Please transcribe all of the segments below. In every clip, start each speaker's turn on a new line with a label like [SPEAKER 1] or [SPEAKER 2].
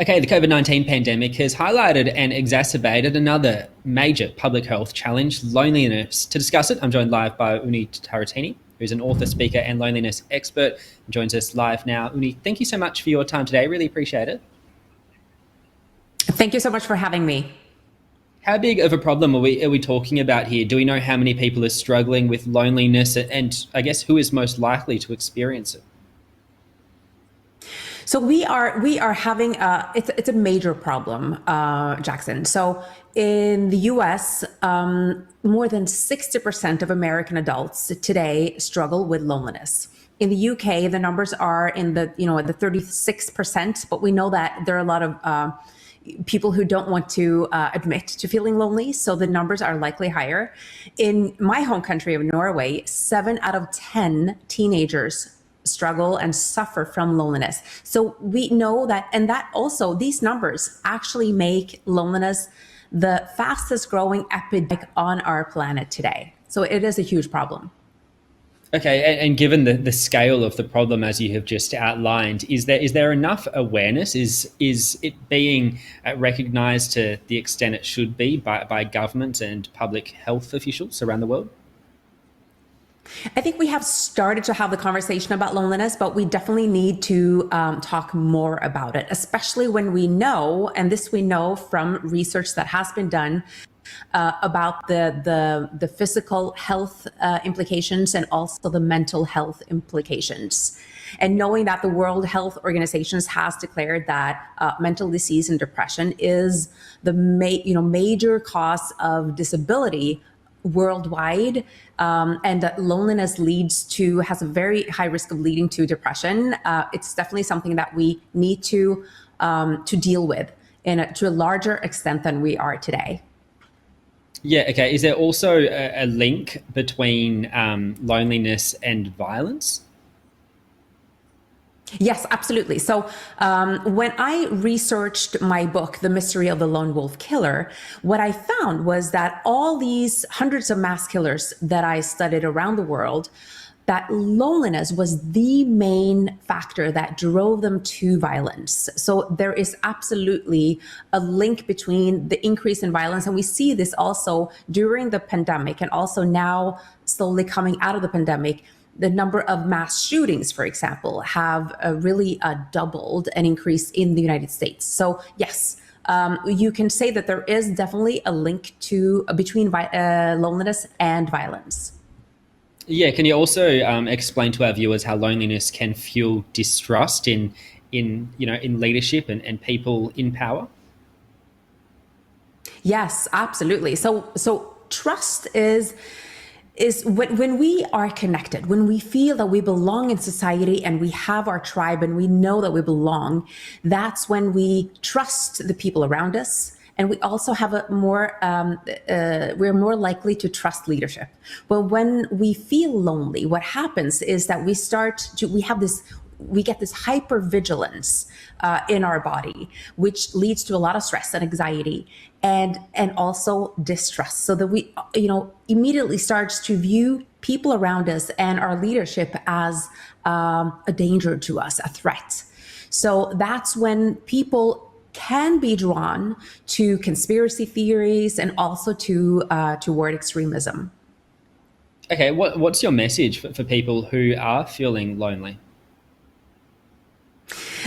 [SPEAKER 1] Okay, the COVID-19 pandemic has highlighted and exacerbated another major public health challenge, loneliness. To discuss it, I'm joined live by Unni Turrettini, who's an author, speaker, and loneliness expert, and joins us live now. Unni, thank you so much for your time today. Really appreciate it.
[SPEAKER 2] Thank you so much for having me.
[SPEAKER 1] How big of a problem are we talking about here? Do we know how many people are struggling with loneliness, and I guess who is most likely to experience it?
[SPEAKER 2] So we are having it's a major problem, Jackson. So in the U.S., more than 60% of American adults today struggle with loneliness. In the UK, the numbers are in the 36%, but we know that there are a lot of people who don't want to admit to feeling lonely, so the numbers are likely higher. In my home country of Norway, 7 out of 10 teenagers struggle and suffer from loneliness. So we know that, and that also, these numbers actually make loneliness the fastest growing epidemic on our planet today. So it is a huge problem.
[SPEAKER 1] Okay, and given the scale of the problem as you have just outlined, is there enough awareness? Is it being recognised to the extent it should be by government and public health officials around the world?
[SPEAKER 2] I think we have started to have the conversation about loneliness, but we definitely need to talk more about it, especially when we know, and this we know from research that has been done about the physical health implications and also the mental health implications. And knowing that the World Health Organization has declared that mental disease and depression is the major cause of disability worldwide, and that loneliness has a very high risk of leading to depression. It's definitely something that we need to deal with to a larger extent than we are today.
[SPEAKER 1] Yeah, okay. Is there also a link between loneliness and violence?
[SPEAKER 2] Yes, absolutely. So when I researched my book, The Mystery of the Lone Wolf Killer, what I found was that all these hundreds of mass killers that I studied around the world, that loneliness was the main factor that drove them to violence. So there is absolutely a link between the increase in violence. And we see this also during the pandemic, and also now slowly coming out of the pandemic. The number of mass shootings, for example, have really doubled and increased in the United States. So yes, you can say that there is definitely a link between loneliness and violence.
[SPEAKER 1] Yeah, can you also explain to our viewers how loneliness can fuel distrust in leadership and people in power?
[SPEAKER 2] Yes, absolutely. So trust is when we are connected, when we feel that we belong in society and we have our tribe and we know that we belong, that's when we trust the people around us. And we also have we're more likely to trust leadership. But when we feel lonely, what happens is that we get this hypervigilance in our body, which leads to a lot of stress and anxiety, and also distrust. So that we, immediately starts to view people around us and our leadership as a danger to us, a threat. So that's when people can be drawn to conspiracy theories and also toward extremism.
[SPEAKER 1] Okay, what's your message for people who are feeling lonely?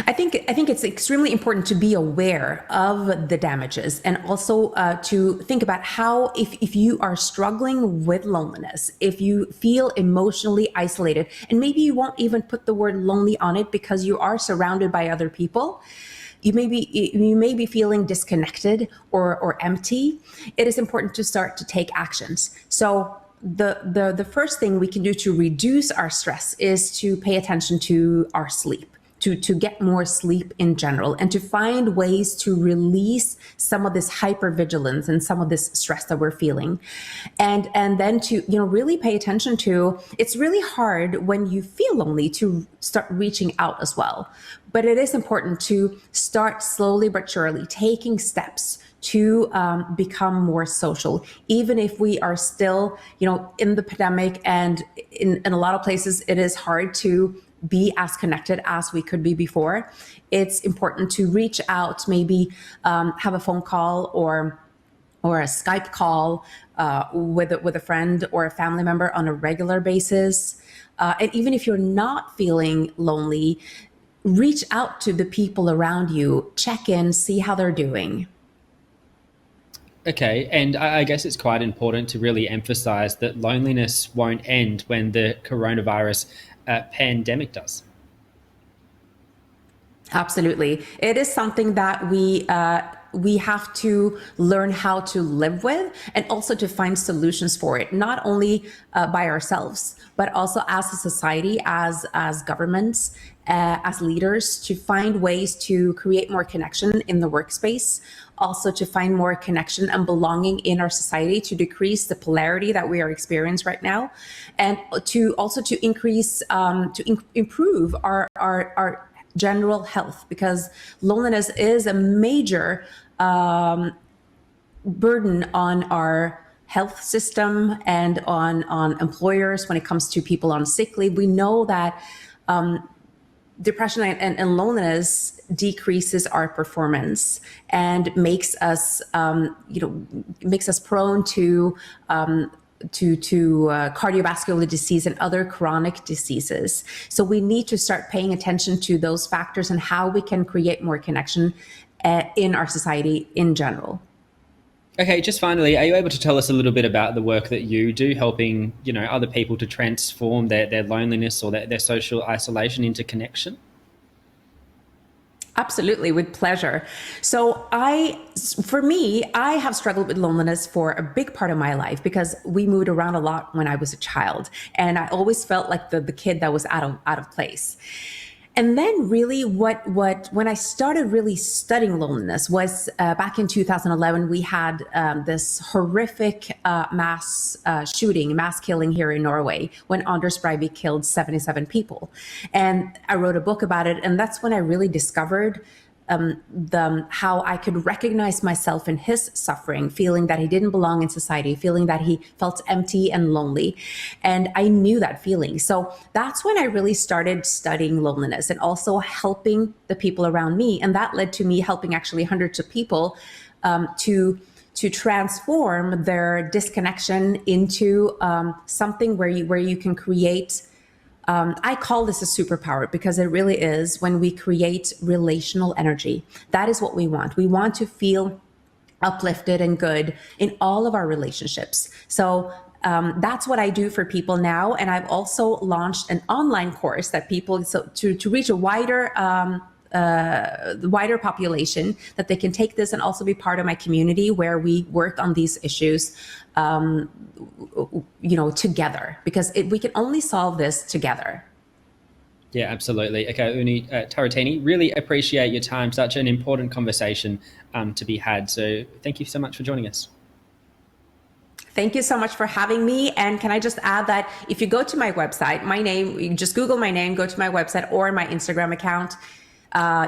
[SPEAKER 2] I think it's extremely important to be aware of the damages, and also to think about how, if you are struggling with loneliness, if you feel emotionally isolated, and maybe you won't even put the word lonely on it because you are surrounded by other people. You may be feeling disconnected or empty. It is important to start to take actions. So the first thing we can do to reduce our stress is to pay attention to our sleep, to get more sleep in general, and to find ways to release some of this hypervigilance and some of this stress that we're feeling. And then to, really pay attention to, it's really hard when you feel lonely to start reaching out as well. But it is important to start slowly but surely taking steps to become more social, even if we are still, in the pandemic, and in a lot of places it is hard to be as connected as we could be before, it's important to reach out, maybe have a phone call or a Skype call with a friend or a family member on a regular basis. And even if you're not feeling lonely, reach out to the people around you, check in, see how they're doing.
[SPEAKER 1] Okay, and I guess it's quite important to really emphasize that loneliness won't end when the coronavirus pandemic does.
[SPEAKER 2] Absolutely. It is something that we have to learn how to live with, and also to find solutions for it, not only by ourselves, but also as a society, as governments, as leaders, to find ways to create more connection in the workspace, also to find more connection and belonging in our society, to decrease the polarity that we are experiencing right now, and to also to increase improve our general health, because loneliness is a major burden on our health system and on employers when it comes to people on sick leave. We know that depression and loneliness decreases our performance and makes us makes us prone to cardiovascular disease and other chronic diseases. So we need to start paying attention to those factors and how we can create more connection in our society in general.
[SPEAKER 1] Okay, just finally, are you able to tell us a little bit about the work that you do, helping other people to transform their loneliness or their social isolation into connection?
[SPEAKER 2] Absolutely, with pleasure. So for me, I have struggled with loneliness for a big part of my life because we moved around a lot when I was a child, and I always felt like the kid that was out of place. And then really when I started really studying loneliness was back in 2011. We had this horrific mass killing here in Norway, when Anders Breivik killed 77 people. And I wrote a book about it. And that's when I really discovered how I could recognize myself in his suffering, feeling that he didn't belong in society, feeling that he felt empty and lonely. And I knew that feeling. So that's when I really started studying loneliness and also helping the people around me. And that led to me helping actually hundreds of people to transform their disconnection into something where you can create. I call this a superpower because it really is when we create relational energy. That is what we want. We want to feel uplifted and good in all of our relationships. So that's what I do for people now. And I've also launched an online course that people, so to reach a wider population, that they can take this and also be part of my community where we work on these issues together, because we can only solve this together.
[SPEAKER 1] Yeah, absolutely. Okay, Unni Turrettini, really appreciate your time. Such an important conversation to be had. So thank you so much for joining us.
[SPEAKER 2] Thank you so much for having me. And can I just add that if you go to my website, my name, you just Google my name, go to my website or my Instagram account,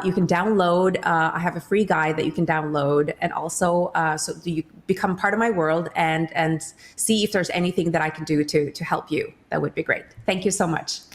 [SPEAKER 2] you can download, I have a free guide that you can download, and also so you become part of my world and see if there's anything that I can do to help you. That would be great. Thank you so much.